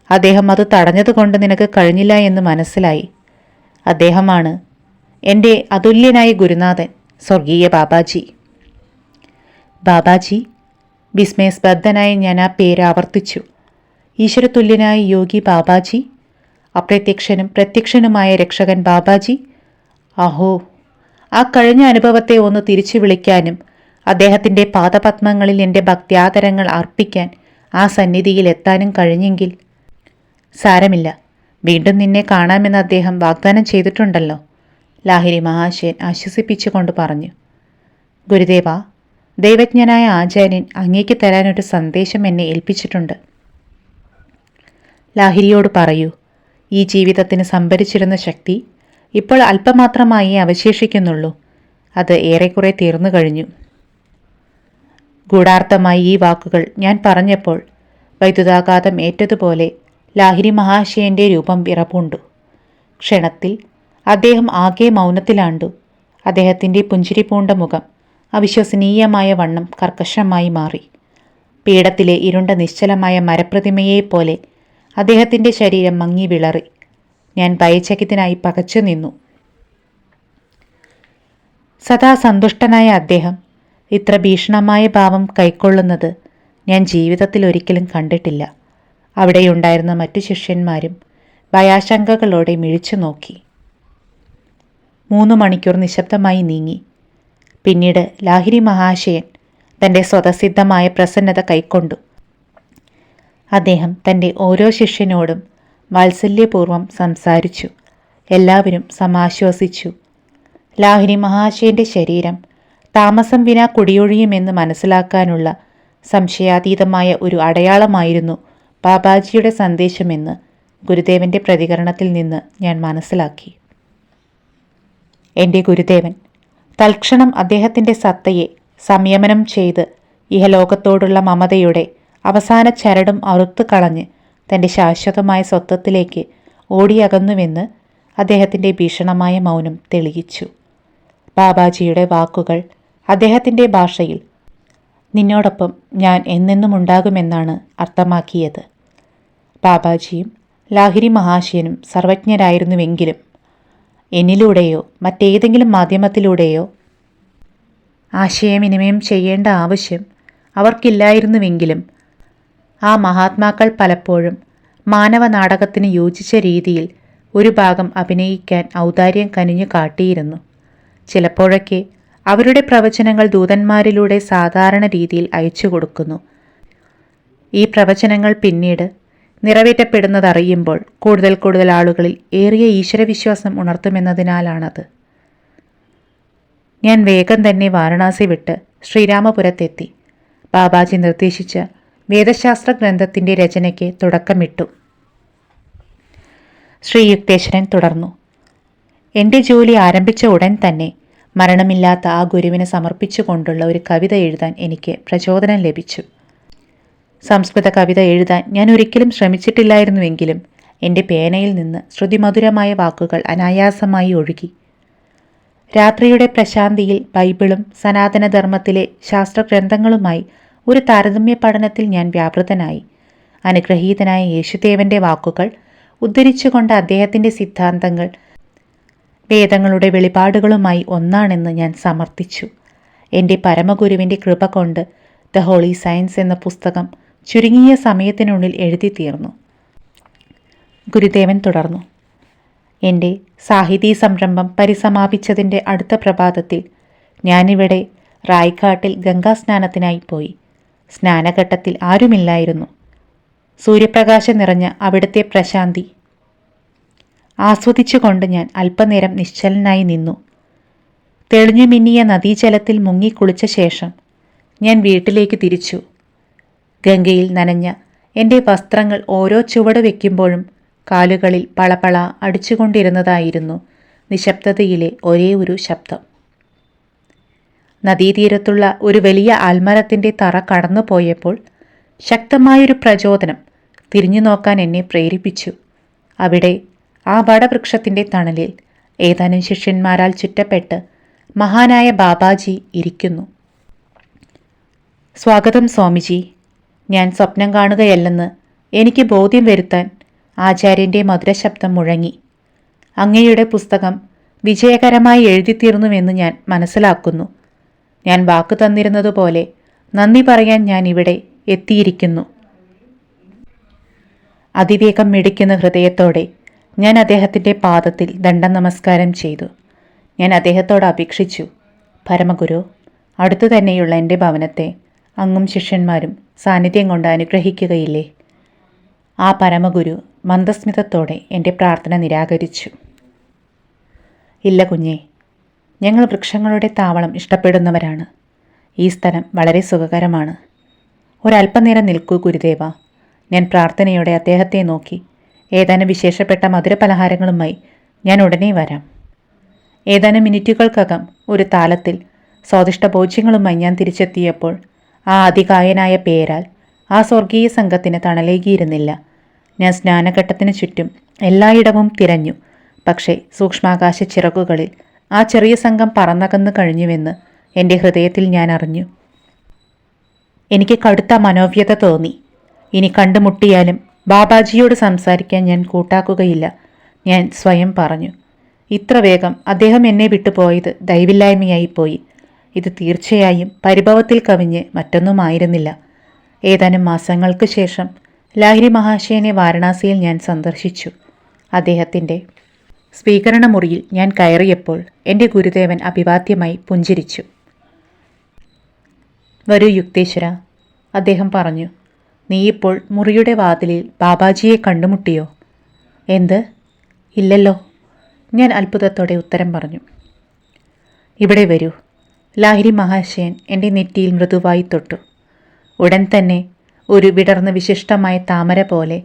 അദ്ദേഹം അത് തടഞ്ഞതുകൊണ്ട് നിനക്ക് കഴിഞ്ഞില്ല എന്ന് മനസ്സിലായി. അദ്ദേഹമാണ് എൻ്റെ അതുല്യനായ ഗുരുനാഥൻ, സ്വർഗീയ ബാബാജി. ബാബാജി? വിസ്മയസ്ബദ്ധനായി ഞാൻ ആ പേര് ആവർത്തിച്ചു. ഈശ്വരതുല്യനായ യോഗി ബാബാജി, അപ്രത്യക്ഷനും പ്രത്യക്ഷനുമായ രക്ഷകൻ ബാബാജി. അഹോ, ആ കഴിഞ്ഞ അനുഭവത്തെ ഒന്ന് തിരിച്ചു വിളിക്കാനും അദ്ദേഹത്തിൻ്റെ പാദപത്മങ്ങളിൽ എൻ്റെ ഭക്ത്യാദരങ്ങൾ അർപ്പിക്കാൻ ആ സന്നിധിയിൽ എത്താനും കഴിഞ്ഞെങ്കിൽ. സാരമില്ല, വീണ്ടും നിന്നെ കാണാമെന്ന് അദ്ദേഹം വാഗ്ദാനം ചെയ്തിട്ടുണ്ടല്ലോ, ലാഹിരി മഹാശയൻ ആശ്വസിപ്പിച്ചുകൊണ്ട് പറഞ്ഞു. ഗുരുദേവ, ദൈവജ്ഞനായ ആചാര്യൻ അങ്ങേക്ക് തരാനൊരു സന്ദേശം എന്നെ ഏൽപ്പിച്ചിട്ടുണ്ട്. ലാഹിരിയോട് പറയൂ. ഈ ജീവിതത്തിന് സംഭരിച്ചിരുന്ന ശക്തി ഇപ്പോൾ അല്പമാത്രമായി അവശേഷിക്കുന്നുള്ളൂ. അത് ഏറെക്കുറെ തീർന്നു കഴിഞ്ഞു. ഗൂഢാർത്ഥമായി ഈ വാക്കുകൾ ഞാൻ പറഞ്ഞപ്പോൾ വൈദ്യുതാഘാതം ഏറ്റതുപോലെ ലാഹിരി മഹാശയൻ്റെ രൂപം വിറപൂണ്ടു. ക്ഷണത്തിൽ അദ്ദേഹം ആകെ മൗനത്തിലാണ്ടു. അദ്ദേഹത്തിൻ്റെ പുഞ്ചിരി പൂണ്ട മുഖം അവിശ്വസനീയമായ വണ്ണം കർക്കശമായി മാറി. പീഠത്തിലെ ഇരുണ്ട നിശ്ചലമായ മരപ്രതിമയെപ്പോലെ അദ്ദേഹത്തിൻ്റെ ശരീരം മങ്ങി വിളറി. ഞാൻ ഭയചകിതനായി പകച്ചു നിന്നു. സദാ സന്തുഷ്ടനായ അദ്ദേഹം ഇത്ര ഭീഷണമായ ഭാവം കൈക്കൊള്ളുന്നത് ഞാൻ ജീവിതത്തിൽ ഒരിക്കലും കണ്ടിട്ടില്ല. അവിടെയുണ്ടായിരുന്ന മറ്റു ശിഷ്യന്മാരും ഭയാശങ്കകളോടെ മിഴിച്ചു നോക്കി. 3 മണിക്കൂർ നിശബ്ദമായി നീങ്ങി. പിന്നീട് ലാഹിരി മഹാശയൻ തൻ്റെ സ്വതസിദ്ധമായ പ്രസന്നത കൈക്കൊണ്ടു. അദ്ദേഹം തൻ്റെ ഓരോ ശിഷ്യനോടും വാത്സല്യപൂർവ്വം സംസാരിച്ചു. എല്ലാവരും സമാശ്വസിച്ചു. ലാഹിരി മഹാശയൻ്റെ ശരീരം താമസം വിനാ കുടിയൊഴിയുമെന്ന് മനസ്സിലാക്കാനുള്ള സംശയാതീതമായ ഒരു അടയാളമായിരുന്നു ബാബാജിയുടെ സന്ദേശമെന്ന് ഗുരുദേവൻ്റെ പ്രതികരണത്തിൽ നിന്ന് ഞാൻ മനസ്സിലാക്കി. എൻ്റെ ഗുരുദേവൻ തൽക്ഷണം അദ്ദേഹത്തിൻ്റെ സത്തയെ സംയമനം ചെയ്ത് ഇഹലോകത്തോടുള്ള മമതയുടെ അവസാന ചരടും അറുത്തു കളഞ്ഞ് തൻ്റെ ശാശ്വതമായ സ്വത്വത്തിലേക്ക് ഓടിയകന്നുവെന്ന് അദ്ദേഹത്തിൻ്റെ ഭീഷണമായ മൗനം തെളിയിച്ചു. ബാബാജിയുടെ വാക്കുകൾ അദ്ദേഹത്തിൻ്റെ ഭാഷയിൽ നിന്നോടൊപ്പം ഞാൻ എന്നെന്നും ഉണ്ടാകുമെന്നാണ് അർത്ഥമാക്കിയത്. ബാബാജിയും ലാഹിരി മഹാശയനും സർവജ്ഞരായിരുന്നുവെങ്കിലും എന്നിലൂടെയോ മറ്റേതെങ്കിലും മാധ്യമത്തിലൂടെയോ ആശയവിനിമയം ചെയ്യേണ്ട ആവശ്യം അവർക്കില്ലായിരുന്നുവെങ്കിലും ആ മഹാത്മാക്കൾ പലപ്പോഴും മാനവ നാടകത്തിന് യോജിച്ച രീതിയിൽ ഒരു ഭാഗം അഭിനയിക്കാൻ ഔദാര്യം കനിഞ്ഞു കാട്ടിയിരുന്നു. ചിലപ്പോഴൊക്കെ അവരുടെ പ്രവചനങ്ങൾ ദൂതന്മാരിലൂടെ സാധാരണ രീതിയിൽ അയച്ചു കൊടുക്കുന്നു. ഈ പ്രവചനങ്ങൾ പിന്നീട് നിറവേറ്റപ്പെടുന്നതറിയുമ്പോൾ കൂടുതൽ കൂടുതൽ ആളുകളിൽ ഏറിയ ഈശ്വരവിശ്വാസം ഉണർത്തുമെന്നതിനാലാണത്. ഞാൻ വേഗം തന്നെ വാരണാസി വിട്ട് ശ്രീരാമപുരത്തെത്തി. ബാബാജി നിർദ്ദേശിച്ച വേദശാസ്ത്ര ഗ്രന്ഥത്തിൻ്റെ രചനയ്ക്ക് തുടക്കമിട്ടു. ശ്രീ യുക്തേശ്വരൻ തുടർന്നു. എൻ്റെ ജോലി ആരംഭിച്ച ഉടൻ തന്നെ മരണമില്ലാത്ത ആ ഗുരുവിനെ സമർപ്പിച്ചുകൊണ്ടുള്ള ഒരു കവിത എഴുതാൻ എനിക്ക് പ്രചോദനം ലഭിച്ചു. സംസ്കൃത കവിത എഴുതാൻ ഞാൻ ഒരിക്കലും ശ്രമിച്ചിട്ടില്ലായിരുന്നുവെങ്കിലും എൻ്റെ പേനയിൽ നിന്ന് ശ്രുതിമധുരമായ വാക്കുകൾ അനായാസമായി ഒഴുകി. രാത്രിയുടെ പ്രശാന്തിയിൽ ബൈബിളും സനാതനധർമ്മത്തിലെ ശാസ്ത്രഗ്രന്ഥങ്ങളുമായി ഒരു താരതമ്യ പഠനത്തിൽ ഞാൻ വ്യാപൃതനായി. അനുഗ്രഹീതനായ യേശുദേവൻ്റെ വാക്കുകൾ ഉദ്ധരിച്ചുകൊണ്ട് അദ്ദേഹത്തിൻ്റെ സിദ്ധാന്തങ്ങൾ വേദങ്ങളുടെ വെളിപാടുകളുമായി ഒന്നാണെന്ന് ഞാൻ സമർത്ഥിച്ചു. എൻ്റെ പരമഗുരുവിൻ്റെ കൃപ കൊണ്ട് ദ ഹോളി സയൻസ് എന്ന പുസ്തകം ചുരുങ്ങിയ സമയത്തിനുള്ളിൽ എഴുതി തീർന്നു. ഗുരുദേവൻ തുടർന്നു. എൻ്റെ സാഹിതീ സംരംഭം പരിസമാപിച്ചതിൻ്റെ അടുത്ത പ്രഭാതത്തിൽ ഞാനിവിടെ റായ്ഘാട്ടിൽ ഗംഗാസ്നാനത്തിനായി പോയി. സ്നാനഘട്ടത്തിൽ ആരുമില്ലായിരുന്നു. സൂര്യപ്രകാശം നിറഞ്ഞ അവിടുത്തെ പ്രശാന്തി ആസ്വദിച്ചുകൊണ്ട് ഞാൻ അല്പനേരം നിശ്ചലനായി നിന്നു. തെളിഞ്ഞു മിന്നിയ നദീജലത്തിൽ മുങ്ങിക്കുളിച്ച ശേഷം ഞാൻ വീട്ടിലേക്ക് തിരിച്ചു. ഗംഗയിൽ നനഞ്ഞ എൻ്റെ വസ്ത്രങ്ങൾ ഓരോ ചുവട് വയ്ക്കുമ്പോഴും കാലുകളിൽ പളപള അടിച്ചുകൊണ്ടിരുന്നതായിരുന്നു നിശബ്ദതയിലെ ഒരേ ഒരു ശബ്ദം. നദീതീരത്തുള്ള ഒരു വലിയ ആൽമരത്തിൻ്റെ തറ കടന്നു പോയപ്പോൾ ശക്തമായൊരു പ്രചോദനം തിരിഞ്ഞു നോക്കാൻ എന്നെ പ്രേരിപ്പിച്ചു. അവിടെ ആ വടവൃക്ഷത്തിൻ്റെ തണലിൽ ഏതാനും ശിഷ്യന്മാരാൽ ചുറ്റപ്പെട്ട് മഹാനായ ബാബാജി ഇരിക്കുന്നു. സ്വാഗതം സ്വാമിജി. ഞാൻ സ്വപ്നം കാണുകയല്ലെന്ന് എനിക്ക് ബോധ്യം വരുത്താൻ ആചാര്യൻ്റെ മധുരശബ്ദം മുഴങ്ങി. അങ്ങയുടെ പുസ്തകം വിജയകരമായി എഴുതിത്തീർന്നുവെന്ന് ഞാൻ മനസ്സിലാക്കുന്നു. ഞാൻ വാക്കു തന്നിരുന്നതുപോലെ നന്ദി പറയാൻ ഞാൻ ഇവിടെ എത്തിയിരിക്കുന്നു. അതിവേഗം മിടിക്കുന്ന ഹൃദയത്തോടെ ഞാൻ അദ്ദേഹത്തിൻ്റെ പാദത്തിൽ ദണ്ഡനമസ്കാരം ചെയ്തു. ഞാൻ അദ്ദേഹത്തോട് അപേക്ഷിച്ചു, പരമഗുരു, അടുത്തു തന്നെയുള്ള എൻ്റെ ഭവനത്തെ അങ്ങും ശിഷ്യന്മാരും സാന്നിധ്യം കൊണ്ട് അനുഗ്രഹിക്കുകയില്ലേ? ആ പരമഗുരു മന്ദസ്മിതത്തോടെ എൻ്റെ പ്രാർത്ഥന നിരാകരിച്ചു. ഇല്ല കുഞ്ഞേ, ഞങ്ങൾ വൃക്ഷങ്ങളുടെ താവളം ഇഷ്ടപ്പെടുന്നവരാണ്. ഈ സ്ഥലം വളരെ സുഖകരമാണ്. ഒരല്പനേരം നിൽക്കൂ ഗുരുദേവ. ഞാൻ പ്രാർത്ഥനയോടെ അദ്ദേഹത്തെ നോക്കി. ഏതാനും വിശേഷപ്പെട്ട മധുരപലഹാരങ്ങളുമായി ഞാൻ ഉടനെ വരാം. ഏതാനും മിനിറ്റുകൾക്കകം ഒരു താലത്തിൽ സ്വാദിഷ്ട ഭോജ്യങ്ങളുമായി ഞാൻ തിരിച്ചെത്തിയപ്പോൾ ആ അതികായനായ പേരാൽ ആ സ്വർഗീയ സംഘത്തിന് തണലേകിയിരുന്നില്ല. ഞാൻ സ്നാനഘട്ടത്തിന് ചുറ്റും എല്ലായിടവും തിരഞ്ഞു. പക്ഷേ സൂക്ഷ്മാകാശ ചിറകുകളിൽ ആ ചെറിയ സംഘം പറന്നകന്നു കഴിഞ്ഞുവെന്ന് എൻ്റെ ഹൃദയത്തിൽ ഞാൻ അറിഞ്ഞു. എനിക്ക് കടുത്ത മനോവ്യത തോന്നി. ഇനി കണ്ടുമുട്ടിയാലും ബാബാജിയോട് സംസാരിക്കാൻ ഞാൻ കൂട്ടാക്കുകയില്ല, ഞാൻ സ്വയം പറഞ്ഞു. ഇത്ര വേഗം അദ്ദേഹം എന്നെ വിട്ടുപോയത് ദയവില്ലായ്മയായിപ്പോയി. ഇത് തീർച്ചയായും പരിഭവത്തിൽ കവിഞ്ഞ് മറ്റൊന്നുമായിരുന്നില്ല. ഏതാനും മാസങ്ങൾക്ക് ശേഷം ലാഹിരി മഹാശയനെ വാരണാസിയിൽ ഞാൻ സന്ദർശിച്ചു. അദ്ദേഹത്തിൻ്റെ സ്വീകരണ മുറിയിൽ ഞാൻ കയറിയപ്പോൾ എൻ്റെ ഗുരുദേവൻ അഭിവാദ്യമായി പുഞ്ചിരിച്ചു. വരൂ യുക്തേശ്വര, അദ്ദേഹം പറഞ്ഞു. നീ ഇപ്പോൾ മുറിയുടെ വാതിലിൽ ബാബാജിയെ കണ്ടുമുട്ടിയോ? എന്ത്? ഇല്ലല്ലോ, ഞാൻ അത്ഭുതത്തോടെ ഉത്തരം പറഞ്ഞു. ഇവിടെ വരൂ. ലാഹിരി മഹാശയൻ എൻ്റെ നെറ്റിയിൽ മൃദുവായി തൊട്ടു. ഉടൻ തന്നെ ഒരു വിടർന്ന വിശിഷ്ടമായ താമര പോലെ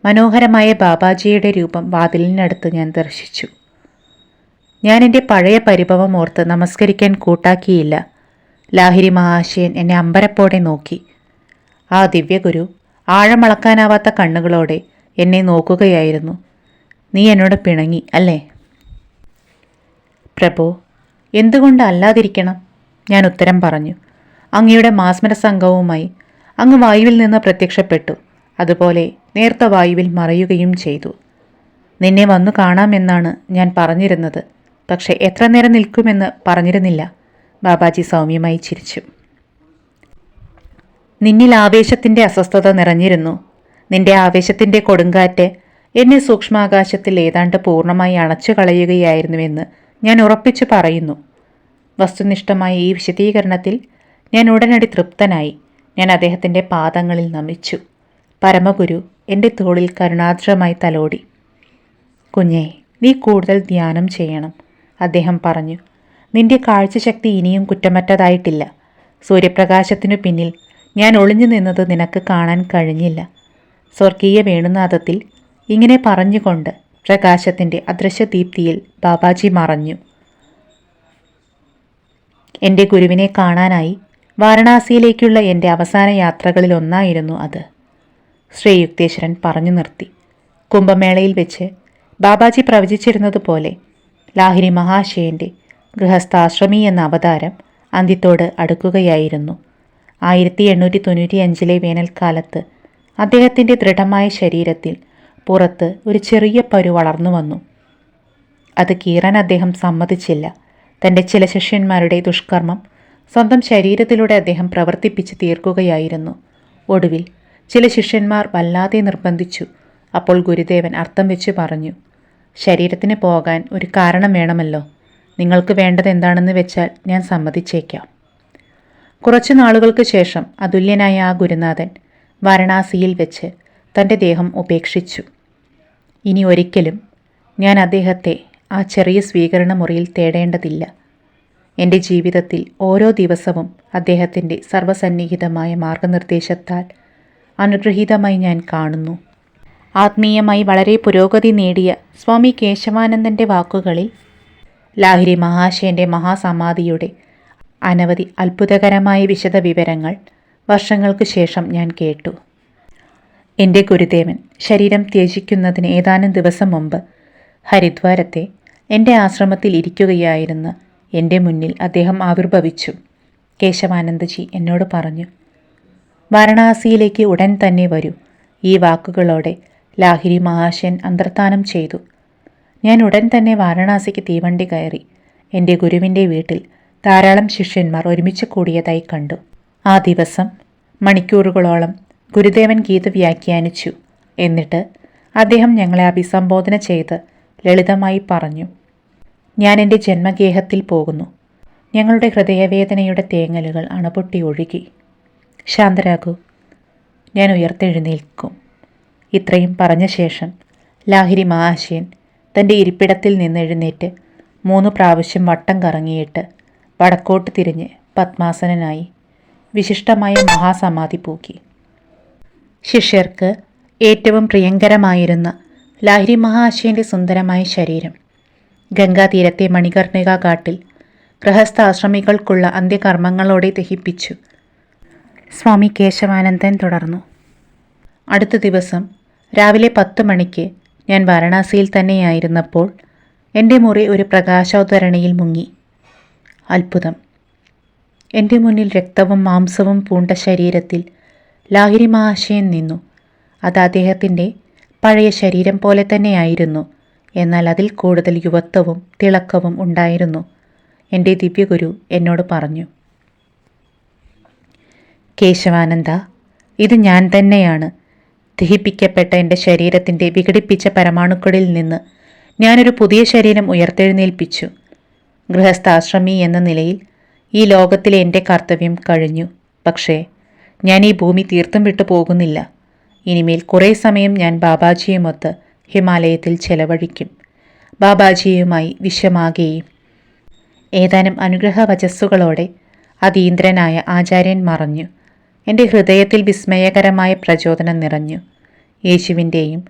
മനോഹരമായ ബാബാജിയുടെ രൂപം വാതിലിനടുത്ത് ഞാൻ ദർശിച്ചു. ഞാൻ എൻ്റെ പഴയ പരിഭവം ഓർത്ത് നമസ്കരിക്കാൻ കൂട്ടാക്കിയില്ല. ലാഹിരി മഹാശയൻ എന്നെ അമ്പരപ്പോടെ നോക്കി. ആ ദിവ്യഗുരു ആഴമളക്കാനാവാത്ത കണ്ണുകളോടെ എന്നെ നോക്കുകയായിരുന്നു. നീ എന്നോട് പിണങ്ങി അല്ലേ? പ്രഭു, എന്തുകൊണ്ട് അല്ലാതിരിക്കണം? ഞാൻ ഉത്തരം പറഞ്ഞു. അങ്ങയുടെ മാസ്മര സംഘവുമായി അങ്ങ് വായുവിൽ നിന്ന് പ്രത്യക്ഷപ്പെട്ടു. അതുപോലെ നേർത്ത വായുവിൽ മറയുകയും ചെയ്തു. നിന്നെ വന്നു കാണാമെന്നാണ് ഞാൻ പറഞ്ഞിരുന്നത്. പക്ഷെ എത്ര നേരം നിൽക്കുമെന്ന് പറഞ്ഞിരുന്നില്ല. ബാബാജി സൗമ്യമായി ചിരിച്ചു. നിന്നിൽ ആവേശത്തിൻ്റെ അസ്വസ്ഥത നിറഞ്ഞിരുന്നു. നിന്റെ ആവേശത്തിൻ്റെ കൊടുങ്കാറ്റ് എന്നെ സൂക്ഷ്മാകാശത്തിൽ ഏതാണ്ട് പൂർണ്ണമായി അണച്ചു കളയുകയായിരുന്നുവെന്ന് ഞാൻ ഉറപ്പിച്ചു പറയുന്നു. വസ്തുനിഷ്ഠമായ ഈ വിശദീകരണത്തിൽ ഞാൻ ഉടനടി തൃപ്തനായി. ഞാൻ അദ്ദേഹത്തിൻ്റെ പാദങ്ങളിൽ നമിച്ചു. പരമഗുരു എൻ്റെ തോളിൽ കരുണാർദ്രമായി തലോടി. കുഞ്ഞേ, നീ കൂടുതൽ ധ്യാനം ചെയ്യണം, അദ്ദേഹം പറഞ്ഞു. നിന്റെ കാഴ്ചശക്തി ഇനിയും കുറ്റമറ്റതായിട്ടില്ല. സൂര്യപ്രകാശത്തിനു പിന്നിൽ ഞാൻ ഒളിഞ്ഞു നിന്നത് നിനക്ക് കാണാൻ കഴിഞ്ഞില്ല. സ്വർഗീയ വേണുനാദത്തിൽ ഇങ്ങനെ പറഞ്ഞുകൊണ്ട് പ്രകാശത്തിൻ്റെ അദൃശ്യദീപ്തിയിൽ ബാബാജി മറഞ്ഞു. എൻ്റെ ഗുരുവിനെ കാണാനായി വാരണാസിയിലേക്കുള്ള എൻ്റെ അവസാന യാത്രകളിലൊന്നായിരുന്നു അത്, ശ്രീ യുക്തേശ്വരൻ പറഞ്ഞു നിർത്തി. കുംഭമേളയിൽ വെച്ച് ബാബാജി പ്രവചിച്ചിരുന്നതുപോലെ ലാഹിരി മഹാശയൻ്റെ ഗൃഹസ്ഥാശ്രമി എന്ന അവതാരം അന്ത്യത്തോട് അടുക്കുകയായിരുന്നു. 1895 വേനൽക്കാലത്ത് അദ്ദേഹത്തിൻ്റെ ദൃഢമായ ശരീരത്തിൽ പുറത്ത് ഒരു ചെറിയ പരു വളർന്നു വന്നു. അത് കീറാൻ അദ്ദേഹം സമ്മതിച്ചില്ല. തൻ്റെ ചില ശിഷ്യന്മാരുടെ ദുഷ്കർമ്മം സ്വന്തം ശരീരത്തിലൂടെ അദ്ദേഹം പ്രവർത്തിപ്പിച്ച് തീർക്കുകയായിരുന്നു. ഒടുവിൽ ചില ശിഷ്യന്മാർ വല്ലാതെ നിർബന്ധിച്ചു. അപ്പോൾ ഗുരുദേവൻ അർത്ഥം വെച്ച് പറഞ്ഞു, ശരീരത്തിന് പോകാൻ ഒരു കാരണം വേണമല്ലോ. നിങ്ങൾക്ക് വേണ്ടത് എന്താണെന്ന് വെച്ചാൽ ഞാൻ സമ്മതിച്ചേക്കാം. കുറച്ചു നാളുകൾക്ക് ശേഷം അതുല്യനായ ആ ഗുരുനാഥൻ വാരണാസിയിൽ വെച്ച് തൻ്റെ ദേഹം ഉപേക്ഷിച്ചു. ഇനി ഒരിക്കലും ഞാൻ അദ്ദേഹത്തെ ആ ചെറിയ സ്വീകരണ മുറിയിൽ തേടേണ്ടതില്ല. എൻ്റെ ജീവിതത്തിൽ ഓരോ ദിവസവും അദ്ദേഹത്തിൻ്റെ സർവസന്നിഹിതമായ മാർഗനിർദ്ദേശത്താൽ അനുഗ്രഹീതമായി ഞാൻ കാണുന്നു. ആത്മീയമായി വളരെ പുരോഗതി നേടിയ സ്വാമി കേശവാനന്ദൻ്റെ വാക്കുകളിൽ ലാഹിരി മഹാശയൻ്റെ മഹാസമാധിയുടെ അനവധി അത്ഭുതകരമായ വിശദവിവരങ്ങൾ വർഷങ്ങൾക്ക് ശേഷം ഞാൻ കേട്ടു. എൻ്റെ ഗുരുദേവൻ ശരീരം ത്യജിക്കുന്നതിന് ഏതാനും ദിവസം മുമ്പ് ഹരിദ്വാരത്തെ എൻ്റെ ആശ്രമത്തിൽ ഇരിക്കുകയായിരുന്ന എൻ്റെ മുന്നിൽ അദ്ദേഹം ആവിർഭവിച്ചു. കേശവാനന്ദജി എന്നോട് പറഞ്ഞു, വാരണാസിയിലേക്ക് ഉടൻ തന്നെ വരൂ. ഈ വാക്കുകളോടെ ലാഹിരി മഹാശയൻ അന്തർധാനം ചെയ്തു. ഞാൻ ഉടൻ തന്നെ വാരണാസിക്ക് തീവണ്ടി കയറി. എൻ്റെ ഗുരുവിൻ്റെ വീട്ടിൽ ധാരാളം ശിഷ്യന്മാർ ഒരുമിച്ച് കൂടിയതായി കണ്ടു. ആ ദിവസം മണിക്കൂറുകളോളം ഗുരുദേവൻ ഗീത വ്യാഖ്യാനിച്ചു. എന്നിട്ട് അദ്ദേഹം ഞങ്ങളെ അഭിസംബോധന ചെയ്ത് ലളിതമായി പറഞ്ഞു, ഞാൻ എൻ്റെ ജന്മഗേഹത്തിൽ പോകുന്നു. ഞങ്ങളുടെ ഹൃദയവേദനയുടെ തേങ്ങലുകൾ അണപൊട്ടി ഒഴുകി. ശാന്തരാകൂ, ഞാൻ ഉയർത്തെഴുന്നേൽക്കും. ഇത്രയും പറഞ്ഞ ശേഷം ലാഹിരി മഹാശയൻ തൻ്റെ ഇരിപ്പിടത്തിൽ നിന്ന് എഴുന്നേറ്റ് 3 പ്രാവശ്യം വട്ടം കറങ്ങിയിട്ട് വടക്കോട്ട് തിരിഞ്ഞ് പത്മാസനനായി വിശിഷ്ടമായ മഹാസമാധി പൂക്കി. ശിഷ്യർക്ക് ഏറ്റവും പ്രിയങ്കരമായിരുന്ന ലാഹിരി മഹാശയൻ്റെ സുന്ദരമായ ശരീരം ഗംഗാതീരത്തെ മണികർണിക ഘാട്ടിൽ ഗൃഹസ്ഥാശ്രമികൾക്കുള്ള അന്ത്യകർമ്മങ്ങളോടെ ദഹിപ്പിച്ചു. സ്വാമി കേശവാനന്ദൻ തുടർന്നു. അടുത്ത ദിവസം രാവിലെ 10 മണിക്ക് ഞാൻ വാരണാസിയിൽ തന്നെയായിരുന്നപ്പോൾ എൻ്റെ മുറി ഒരു പ്രകാശോദ്ധരണിയിൽ മുങ്ങി. അത്ഭുതം! എൻ്റെ മുന്നിൽ രക്തവും മാംസവും പൂണ്ട ശരീരത്തിൽ ലാഹിരി മഹാശയൻ നിന്നു. അത് അദ്ദേഹത്തിൻ്റെ പഴയ ശരീരം പോലെ തന്നെയായിരുന്നു. എന്നാൽ അതിൽ കൂടുതൽ യുവത്വവും തിളക്കവും ഉണ്ടായിരുന്നു. എൻ്റെ ദിവ്യഗുരു എന്നോട് പറഞ്ഞു, കേശവാനന്ദ, ഇത് ഞാൻ തന്നെയാണ്. ദഹിപ്പിക്കപ്പെട്ട എൻ്റെ ശരീരത്തിൻ്റെ വിഘടിപ്പിച്ച പരമാണുക്കളിൽ നിന്ന് ഞാനൊരു പുതിയ ശരീരം ഉയർത്തെഴുന്നേൽപ്പിച്ചു. ഗൃഹസ്ഥാശ്രമി എന്ന നിലയിൽ ഈ ലോകത്തിലെ എൻ്റെ കർത്തവ്യം കഴിഞ്ഞു. പക്ഷേ ഞാൻ ഈ ഭൂമി തീർത്തും വിട്ടു പോകുന്നില്ല. ഇനിമേൽ കുറേ സമയം ഞാൻ ബാബാജിയുമൊത്ത് ഹിമാലയത്തിൽ ചെലവഴിക്കും. ബാബാജിയുമായി വിശ്വമാകുകയും. ഏതാനും അനുഗ്രഹവചസ്സുകളോടെ അതീന്ദ്രനായ ആചാര്യൻ മറഞ്ഞു. എൻ്റെ ഹൃദയത്തിൽ വിസ്മയകരമായ പ്രചോദനം നിറഞ്ഞു. യേശുവിൻ്റെയും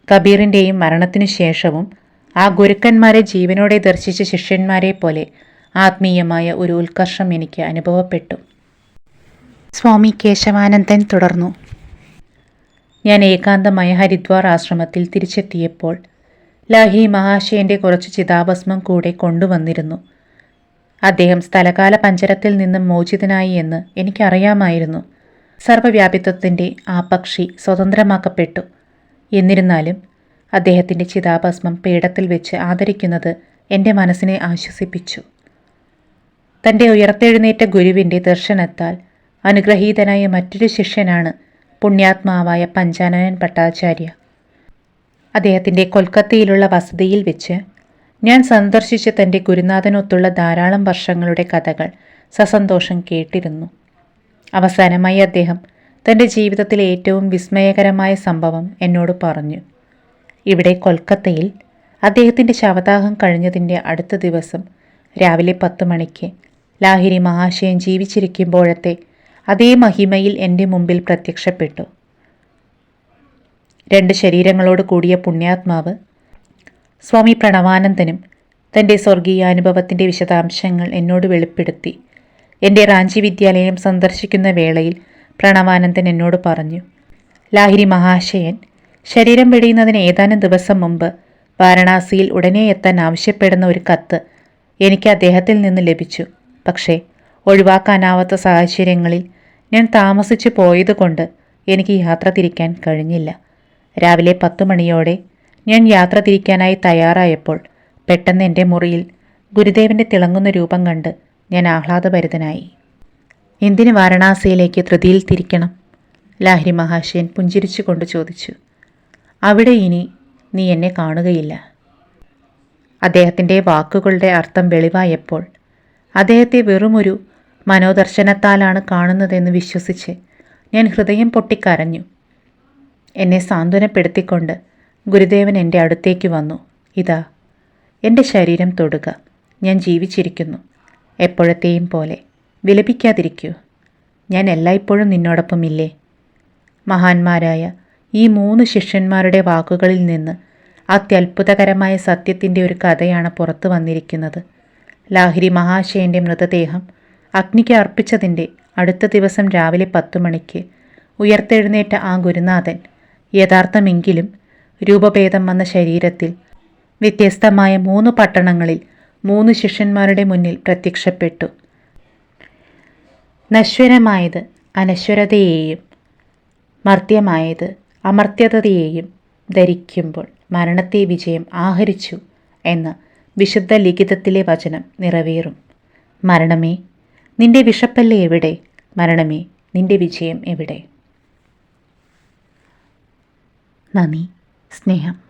കബീറിൻ്റെയും മരണത്തിനു ശേഷവും ആ ഗുരുക്കന്മാരെ ജീവനോടെ ദർശിച്ച ശിഷ്യന്മാരെ പോലെ ആത്മീയമായ ഒരു ഉത്കർഷം എനിക്ക് അനുഭവപ്പെട്ടു. സ്വാമി കേശവാനന്ദൻ തുടർന്നു. ഞാൻ ഏകാന്തമായ ഹരിദ്വാർ ആശ്രമത്തിൽ തിരിച്ചെത്തിയപ്പോൾ ലാഹിരി മഹാശയൻ്റെ കുറച്ച് ചിതാഭസ്മം കൂടെ കൊണ്ടുവന്നിരുന്നു. അദ്ദേഹം സ്ഥലകാല പഞ്ചരത്തിൽ നിന്നും മോചിതനായി എന്ന് എനിക്കറിയാമായിരുന്നു. സർവ്വവ്യാപിത്വത്തിൻ്റെ ആ പക്ഷി സ്വതന്ത്രമാക്കപ്പെട്ടു. എന്നിരുന്നാലും അദ്ദേഹത്തിൻ്റെ ചിതാഭസ്മം പീഠത്തിൽ വെച്ച് ആദരിക്കുന്നത് എൻ്റെ മനസ്സിനെ ആശ്വസിപ്പിച്ചു. തൻ്റെ ഉയർത്തെഴുന്നേറ്റ ഗുരുവിൻ്റെ ദർശനത്താൽ അനുഗ്രഹീതനായ മറ്റൊരു ശിഷ്യനാണ് പുണ്യാത്മാവായ പഞ്ചാനനൻ ഭട്ടാചാര്യ. അദ്ദേഹത്തിൻ്റെ കൊൽക്കത്തയിലുള്ള വസതിയിൽ വെച്ച് ഞാൻ സന്ദർശിച്ച തൻ്റെ ഗുരുനാഥനൊത്തുള്ള ധാരാളം വർഷങ്ങളുടെ കഥകൾ സസന്തോഷം കേട്ടിരുന്നു. അവസാനമായി അദ്ദേഹം തൻ്റെ ജീവിതത്തിലെ ഏറ്റവും വിസ്മയകരമായ സംഭവം എന്നോട് പറഞ്ഞു. ഇവിടെ കൊൽക്കത്തയിൽ അദ്ദേഹത്തിൻ്റെ ശവദാഹം കഴിഞ്ഞതിൻ്റെ അടുത്ത ദിവസം രാവിലെ 10 മണിക്ക് ലാഹിരി മഹാശയൻ ജീവിച്ചിരിക്കുമ്പോഴത്തെ അതേ മഹിമയിൽ എൻ്റെ മുമ്പിൽ പ്രത്യക്ഷപ്പെട്ടു. 2 ശരീരങ്ങളോട് കൂടിയ പുണ്യാത്മാവ് സ്വാമി പ്രണവാനന്ദനും തൻ്റെ സ്വർഗീയാനുഭവത്തിൻ്റെ വിശദാംശങ്ങൾ എന്നോട് വെളിപ്പെടുത്തി. എൻ്റെ റാഞ്ചി വിദ്യാലയം സന്ദർശിക്കുന്ന വേളയിൽ പ്രണവാനന്ദൻ എന്നോട് പറഞ്ഞു, ലാഹിരി മഹാശയൻ ശരീരം വെടിയുന്നതിന് ഏതാനും ദിവസം മുമ്പ് വാരണാസിയിൽ ഉടനെ എത്താൻ ആവശ്യപ്പെടുന്ന ഒരു കത്ത് എനിക്ക് അദ്ദേഹത്തിൽ നിന്ന് ലഭിച്ചു. പക്ഷേ ഒഴിവാക്കാനാവാത്ത സാഹചര്യങ്ങളിൽ ഞാൻ താമസിച്ചു പോയതുകൊണ്ട് എനിക്ക് യാത്ര തിരിക്കാൻ കഴിഞ്ഞില്ല. രാവിലെ 10 മണിയോടെ ഞാൻ യാത്ര തിരിക്കാനായി തയ്യാറായപ്പോൾ പെട്ടെന്ന് എൻ്റെ മുറിയിൽ ഗുരുദേവൻ്റെ തിളങ്ങുന്ന രൂപം കണ്ട് ഞാൻ ആഹ്ലാദഭരിതനായി. എന്തിന് വാരണാസിയിലേക്ക് ധൃതിയിൽ തിരിക്കണം? ലാഹിരി മഹാശയൻ പുഞ്ചിരിച്ചുകൊണ്ട് ചോദിച്ചു. അവിടെ ഇനി നീ എന്നെ കാണുകയില്ല. അദ്ദേഹത്തിൻ്റെ വാക്കുകളുടെ അർത്ഥം വെളിവായപ്പോൾ അദ്ദേഹത്തെ വെറുമൊരു മനോദർശനത്താലാണ് കാണുന്നതെന്ന് വിശ്വസിച്ച് ഞാൻ ഹൃദയം പൊട്ടിക്കരഞ്ഞു. എന്നെ സാന്ത്വനപ്പെടുത്തിക്കൊണ്ട് ഗുരുദേവൻ എൻ്റെ അടുത്തേക്ക് വന്നു. ഇതാ, എൻ്റെ ശരീരം തൊടുക. ഞാൻ ജീവിച്ചിരിക്കുന്നു. എപ്പോഴത്തെയും പോലെ വിലപിക്കാതിരിക്കൂ. ഞാൻ എല്ലായ്പ്പോഴും നിന്നോടൊപ്പമില്ലേ? മഹാന്മാരായ ഈ 3 ശിഷ്യന്മാരുടെ വാക്കുകളിൽ നിന്ന് അത്യത്ഭുതകരമായ സത്യത്തിൻ്റെ ഒരു കഥയാണ് പുറത്തു വന്നിരിക്കുന്നത്. ലാഹിരി മഹാശയൻ്റെ മൃതദേഹം അഗ്നിക്ക് അർപ്പിച്ചതിൻ്റെ അടുത്ത ദിവസം രാവിലെ 10 മണിക്ക് ഉയർത്തെഴുന്നേറ്റ ആ ഗുരുനാഥൻ യഥാർത്ഥമെങ്കിലും രൂപഭേദം വന്ന ശരീരത്തിൽ വ്യത്യസ്തമായ 3 പട്ടണങ്ങളിൽ 3 ശിഷ്യന്മാരുടെ മുന്നിൽ പ്രത്യക്ഷപ്പെട്ടു. നശ്വരമായത് അനശ്വരതയെയും മർത്യമായത് അമർത്യതയെയും ധരിക്കുമ്പോൾ മരണത്തെ വിജയം ആഹരിച്ചു എന്ന വിശുദ്ധ ലിഖിതത്തിലെ വചനം നിറവേറും. മരണമേ, നിന്റെ വിഷപ്പല്ല് എവിടെ? മരണമേ, നിന്റെ വിജയം എവിടെ? നന്ദി, സ്നേഹം.